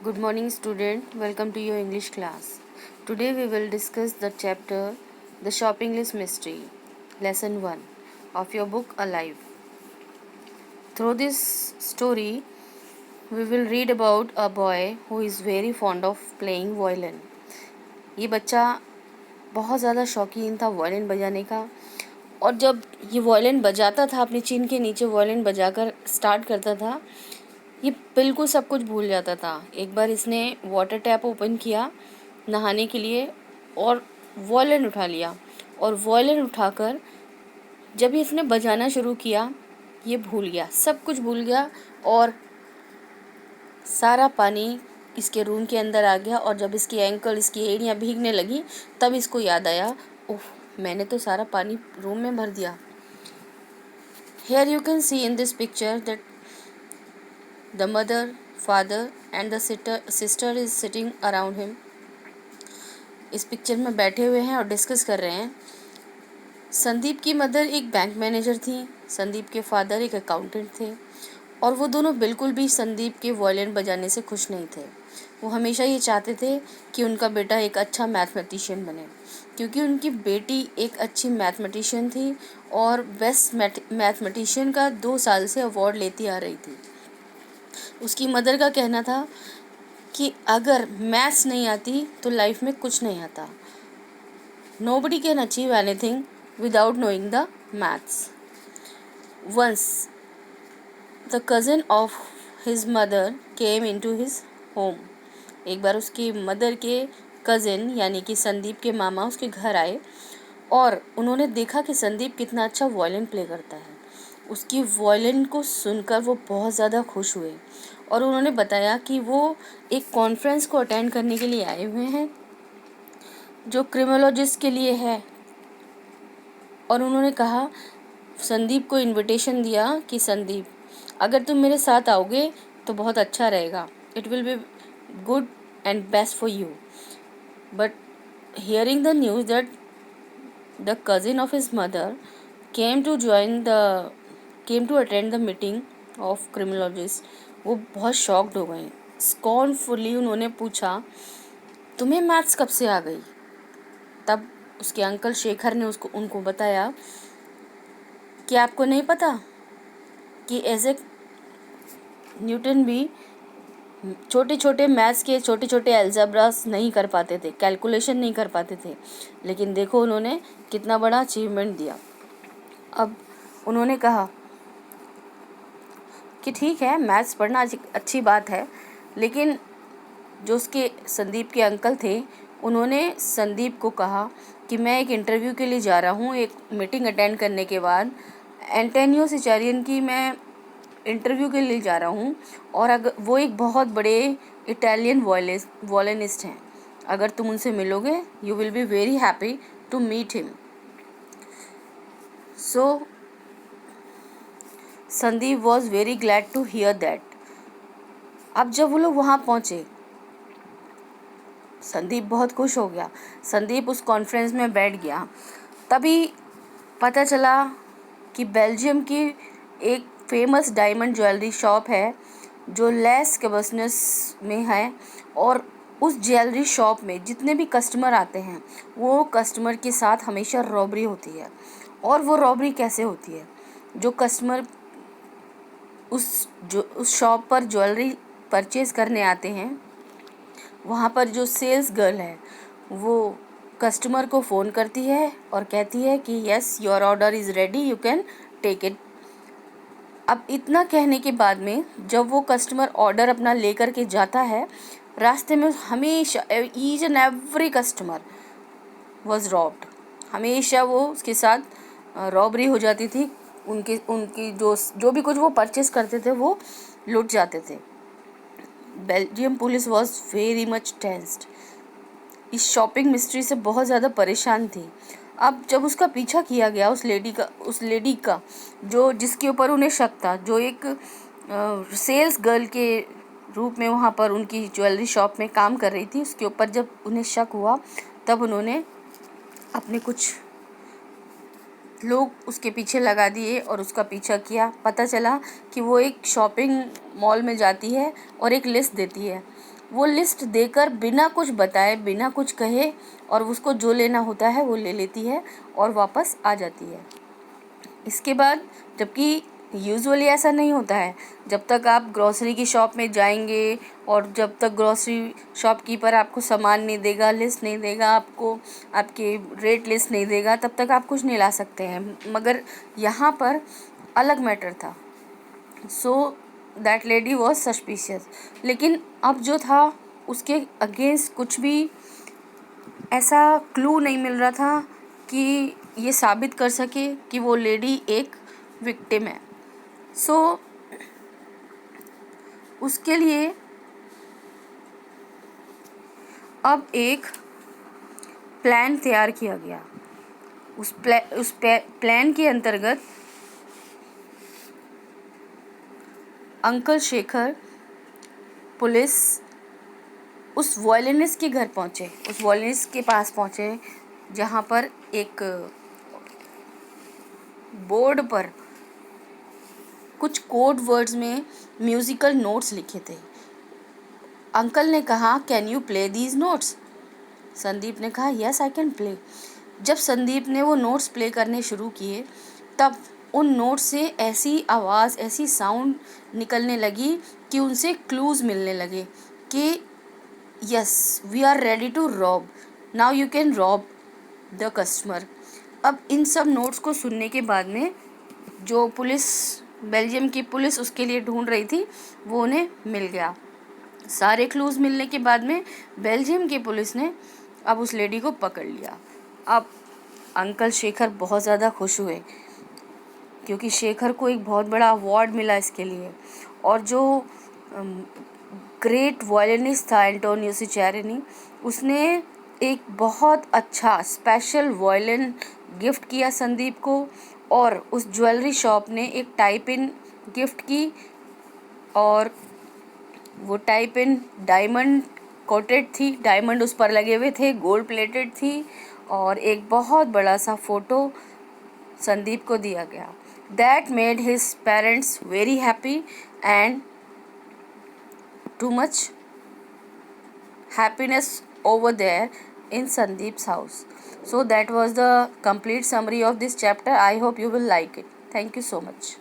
Good morning, student. Welcome to your English class. Today we will discuss the chapter The Shopping List Mystery, Lesson 1 of your book Alive. Through this story, we will read about a boy who is very fond of playing violin. ये बच्चा बहुत ज़्यादा शौकीन था violin बजाने का, और जब ये वायलिन बजाता था, अपनी चिन के नीचे वायलिन बजाकर स्टार्ट करता था, ये बिल्कुल सब कुछ भूल जाता था। एक बार इसने वाटर टैप ओपन किया नहाने के लिए और वायलिन उठा लिया, और वायलिन उठाकर जब इसने बजाना शुरू किया, ये भूल गया, सब कुछ भूल गया, और सारा पानी इसके रूम के अंदर आ गया। और जब इसकी एंकल, इसकी एड़ियाँ भीगने लगी, तब इसको याद आया, ओह, मैंने तो सारा पानी रूम में भर दिया। Here you can see in this picture that the mother, father and the sister is sitting around him. इस पिक्चर में बैठे हुए हैं और डिस्कस कर रहे हैं। संदीप की मदर एक बैंक मैनेजर थी, संदीप के फादर एक अकाउंटेंट थे, और वो दोनों बिल्कुल भी संदीप के वायलिन बजाने से खुश नहीं थे। वो हमेशा ये चाहते थे कि उनका बेटा एक अच्छा मैथमेटिशियन बने, क्योंकि उनकी बेटी एक अच्छी मैथमेटिशियन थी और बेस्ट मैथमेटिशियन का 2 साल से अवार्ड लेती आ रही थी। उसकी मदर का कहना था कि अगर मैथ्स नहीं आती तो लाइफ में कुछ नहीं आता। Nobody can achieve anything without knowing the maths. Once the cousin of his mother came into his home. एक बार उसकी मदर के कज़िन यानी कि संदीप के मामा उसके घर आए, और उन्होंने देखा कि संदीप कितना अच्छा वायलिन प्ले करता है। उसकी वायलिन को सुनकर वो बहुत ज़्यादा खुश हुए, और उन्होंने बताया कि वो एक कॉन्फ्रेंस को अटेंड करने के लिए आए हुए हैं जो क्रिमिनोलॉजिस्ट के लिए है। और उन्होंने कहा, संदीप को इनविटेशन दिया कि संदीप, अगर तुम मेरे साथ आओगे तो बहुत अच्छा रहेगा, it will be good and best for you. But hearing the news that the cousin of his mother came to attend the meeting of criminologist, वो बहुत शॉक्ड हो गई। स्कॉर्नफुली उन्होंने पूछा, तुम्हें मैथ्स कब से आ गई? तब उसके अंकल शेखर ने उनको बताया कि आपको नहीं पता कि ऐसे न्यूटन भी छोटे छोटे मैथ्स के छोटे छोटे एल्जेब्रास नहीं कर पाते थे, कैलकुलेशन नहीं कर पाते थे, लेकिन देखो उन्होंने कितना बड़ा अचीवमेंट दिया। अब उन्होंने कहा कि ठीक है, मैथ्स पढ़ना अच्छी बात है, लेकिन जो उसके संदीप के अंकल थे, उन्होंने संदीप को कहा कि मैं एक इंटरव्यू के लिए जा रहा हूँ, एक मीटिंग अटेंड करने के बाद एंटोनियो सिचेरियन की मैं इंटरव्यू के लिए जा रहा हूँ, और अगर वो एक बहुत बड़े इटालियन वॉयलिनिस्ट हैं, अगर तुम उनसे मिलोगे you will be very happy to meet him. So Sandeep was very glad to hear that. अब जब वो लोग वहाँ पहुँचे, संदीप बहुत खुश हो गया। संदीप उस कॉन्फ्रेंस में बैठ गया। तभी पता चला कि बेल्जियम की एक फेमस डायमंड ज्वेलरी शॉप है जो लेस कैबसनेस में है, और उस ज्वेलरी शॉप में जितने भी कस्टमर आते हैं, वो कस्टमर के साथ हमेशा रॉबरी होती है। और वो रॉबरी कैसे होती है? जो कस्टमर उस शॉप पर ज्वेलरी परचेज़ करने आते हैं, वहाँ पर जो सेल्स गर्ल है वो कस्टमर को फ़ोन करती है और कहती है कि yes, your order is ready, you can take it. अब इतना कहने के बाद में जब वो कस्टमर ऑर्डर अपना लेकर के जाता है, रास्ते में हमेशा each and every customer was robbed. हमेशा वो उसके साथ रॉबरी हो जाती थी। उनकी जो भी कुछ वो परचेस करते थे वो लूट जाते थे। Belgium police was very much tensed, इस शॉपिंग मिस्ट्री से बहुत ज़्यादा परेशान थी। अब जब उसका पीछा किया गया उस लेडी का जो जिसके ऊपर उन्हें शक था, जो एक सेल्स गर्ल के रूप में वहाँ पर उनकी ज्वेलरी शॉप में काम कर रही थी, उसके ऊपर जब उन्हें शक हुआ, तब उन्होंने अपने कुछ लोग उसके पीछे लगा दिए और उसका पीछा किया। पता चला कि वो एक शॉपिंग मॉल में जाती है और एक लिस्ट देती है वो लिस्ट देकर बिना कुछ बताए, बिना कुछ कहे, और उसको जो लेना होता है वो ले लेती है और वापस आ जाती है। इसके बाद, जबकि यूजुअली ऐसा नहीं होता है, जब तक आप ग्रॉसरी की शॉप में जाएंगे और जब तक ग्रॉसरी शॉपकीपर आपको सामान नहीं देगा, लिस्ट नहीं देगा, आपको आपके रेट लिस्ट नहीं देगा, तब तक आप कुछ नहीं ला सकते हैं। मगर यहाँ पर अलग मैटर था। So that lady was suspicious. लेकिन अब जो था उसके अगेंस्ट कुछ भी ऐसा क्लू नहीं मिल रहा था कि ये साबित कर सके कि वो लेडी एक विक्टिम है। सो उसके लिए अब एक प्लान तैयार किया गया। उस प्लान के अंतर्गत अंकल शेखर पुलिस उस वॉयलिनिस्ट के घर पहुँचे, उस वॉयलिनिस्ट के पास पहुँचे जहाँ पर एक बोर्ड पर कुछ कोड वर्ड्स में म्यूज़िकल नोट्स लिखे थे। अंकल ने कहा, can you play these notes? Sandeep ने कहा, यस आई कैन प्ले। जब संदीप ने वो नोट्स प्ले करने शुरू किए, तब उन नोट्स से ऐसी आवाज़, ऐसी साउंड निकलने लगी कि उनसे क्लूज़ मिलने लगे कि yes we are ready to rob, now you can rob the customer. अब इन सब नोट्स को सुनने के बाद में जो पुलिस, बेल्जियम की पुलिस उसके लिए ढूंढ रही थी, वो उन्हें मिल गया। सारे क्लूज़ मिलने के बाद में बेल्जियम की पुलिस ने अब उस लेडी को पकड़ लिया। अब अंकल शेखर बहुत ज़्यादा खुश हुए क्योंकि शेखर को एक बहुत बड़ा अवार्ड मिला इसके लिए। और जो ग्रेट वॉयलिनिस्ट था एंटोनियो सिचेरिनी, उसने एक बहुत अच्छा स्पेशल वॉयलिन गिफ्ट किया संदीप को। और उस ज्वेलरी शॉप ने एक टाइप इन गिफ्ट की, और वो टाइप इन डायमंड कोटेड थी, डायमंड उस पर लगे हुए थे, गोल्ड प्लेटेड थी, और एक बहुत बड़ा सा फ़ोटो संदीप को दिया गया। That made his parents very happy and too much happiness over there in Sandeep's house. So that was the complete summary of this chapter. I hope you will like it. Thank you so much.